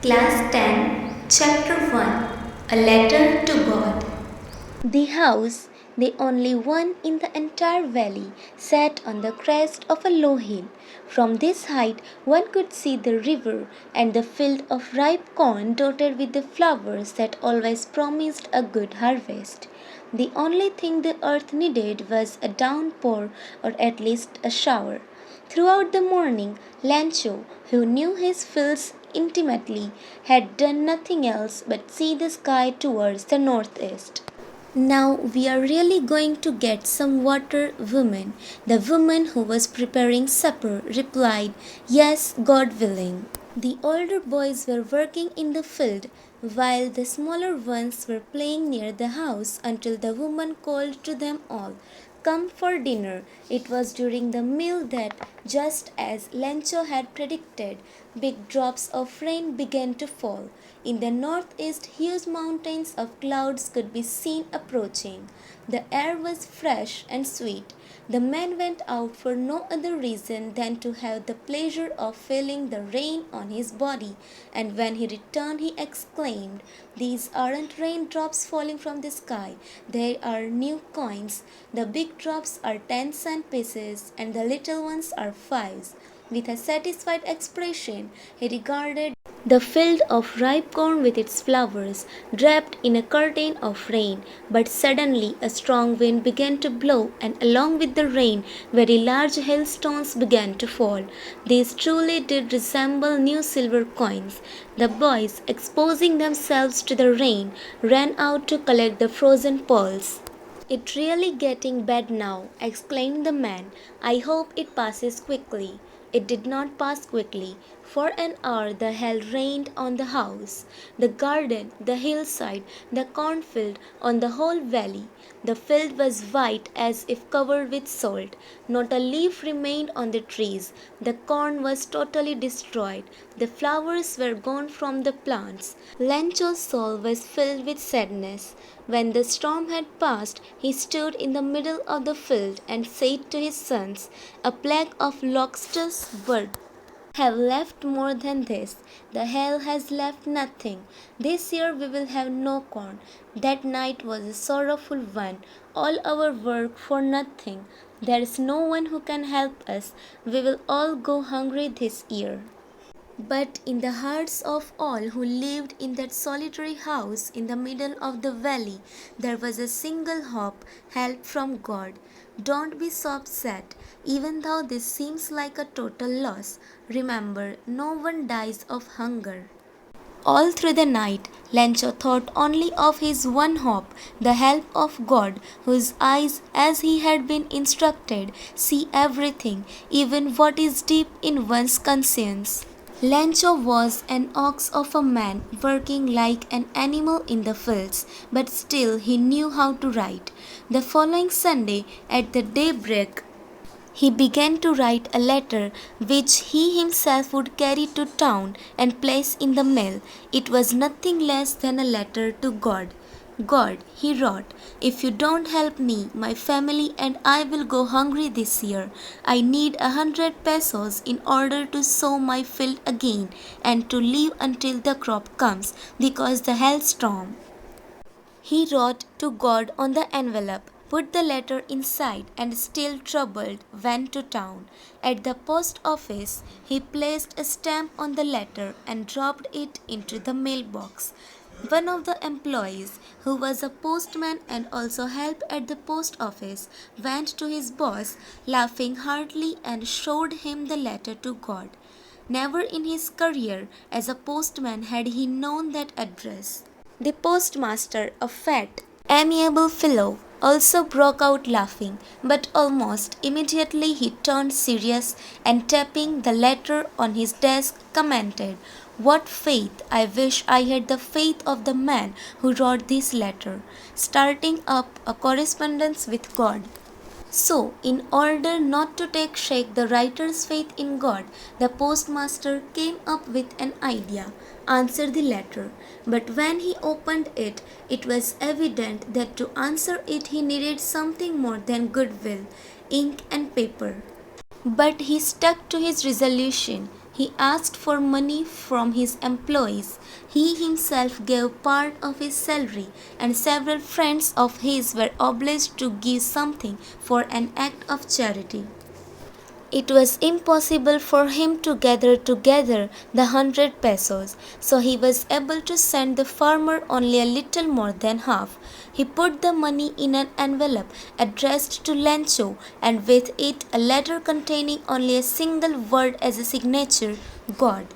Class 10, Chapter 1, A Letter to God. The house, the only one in the entire valley, sat on the crest of a low hill. From this height, one could see the river and the field of ripe corn dotted with the flowers that always promised a good harvest. The only thing the earth needed was a downpour or at least a shower. Throughout the morning, Lancho, who knew his fields intimately, had done nothing else but see the sky towards the northeast. Now we are really going to get some water, woman. The woman who was preparing supper replied, Yes, God willing. The older boys were working in the field, while the smaller ones were playing near the house until the woman called to them all, Come for dinner. It was during the meal that, just as Lencho had predicted, big drops of rain began to fall. In the northeast, huge mountains of clouds could be seen approaching. The air was fresh and sweet. The man went out for no other reason than to have the pleasure of feeling the rain on his body, and when he returned, he exclaimed, These aren't raindrops falling from the sky, they are new coins. The big drops are 10-cent pieces, and the little ones are fives. With a satisfied expression, he regarded the field of ripe corn with its flowers, draped in a curtain of rain. But suddenly a strong wind began to blow, and along with the rain, very large hailstones began to fall. These truly did resemble new silver coins. The boys, exposing themselves to the rain, ran out to collect the frozen pearls. It's really getting bad now, exclaimed the man. I hope it passes quickly. It did not pass quickly. For an hour the hail rained on the house, the garden, the hillside, the cornfield, on the whole valley. The field was white as if covered with salt. Not a leaf remained on the trees. The corn was totally destroyed. The flowers were gone from the plants. Lancho's soul was filled with sadness. When the storm had passed, he stood in the middle of the field and said to his sons, A plague of locusts would have left more than this. The hail has left nothing. This year we will have no corn. That night was a sorrowful one. All our work for nothing. There is no one who can help us. We will all go hungry this year. But in the hearts of all who lived in that solitary house in the middle of the valley, there was a single hope, help from God. Don't be so upset, even though this seems like a total loss. Remember, no one dies of hunger. All through the night, Lencho thought only of his one hope, the help of God, whose eyes, as he had been instructed, see everything, even what is deep in one's conscience. Lencho was an ox of a man, working like an animal in the fields, but still he knew how to write. The following Sunday, at the daybreak, he began to write a letter which he himself would carry to town and place in the mail. It was nothing less than a letter to God. God, he wrote, if you don't help me, my family and I will go hungry this year. I need 100 pesos in order to sow my field again and to live until the crop comes because the hailstorm. He wrote to God on the envelope, put the letter inside, and still troubled, went to town. At the post office, he placed a stamp on the letter and dropped it into the mailbox. One of the employees, who was a postman and also helped at the post office, went to his boss, laughing heartily, and showed him the letter to God. Never in his career as a postman had he known that address. The postmaster, a fat, amiable fellow, also broke out laughing, but almost immediately he turned serious and tapping the letter on his desk commented, What faith! I wish I had the faith of the man who wrote this letter, starting up a correspondence with God. So, in order not to shake the writer's faith in God, the postmaster came up with an idea, answer the letter. But when he opened it, it was evident that to answer it he needed something more than goodwill, ink and paper. But he stuck to his resolution. He asked for money from his employees. He himself gave part of his salary, and several friends of his were obliged to give something for an act of charity. It was impossible for him to gather together the 100 pesos, so he was able to send the farmer only a little more than half. He put the money in an envelope addressed to Lencho, and with it a letter containing only a single word as a signature, God.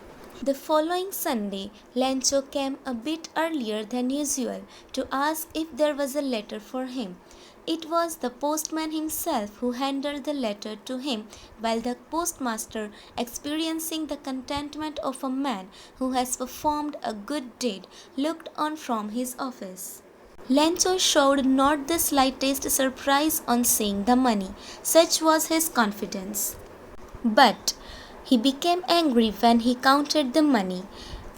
The following Sunday, Lencho came a bit earlier than usual to ask if there was a letter for him. It was the postman himself who handed the letter to him, while the postmaster, experiencing the contentment of a man who has performed a good deed, looked on from his office. Lencho showed not the slightest surprise on seeing the money, such was his confidence. But he became angry when he counted the money.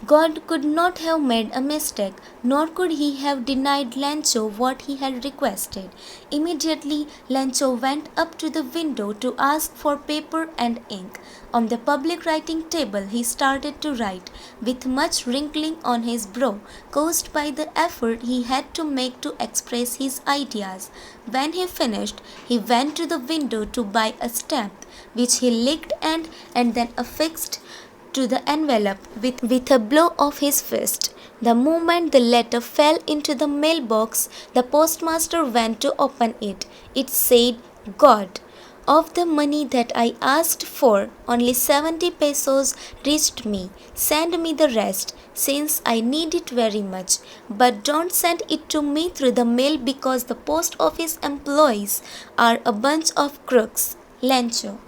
God could not have made a mistake, nor could he have denied Lencho what he had requested. Immediately, Lencho went up to the window to ask for paper and ink. On the public writing table, he started to write, with much wrinkling on his brow, caused by the effort he had to make to express his ideas. When he finished, he went to the window to buy a stamp, which he licked and then affixed to the envelope with a blow of his fist. The moment the letter fell into the mailbox, the postmaster went to open it. It said, God. Of the money that I asked for, only 70 pesos reached me. Send me the rest, since I need it very much. But don't send it to me through the mail because the post office employees are a bunch of crooks. Lencho.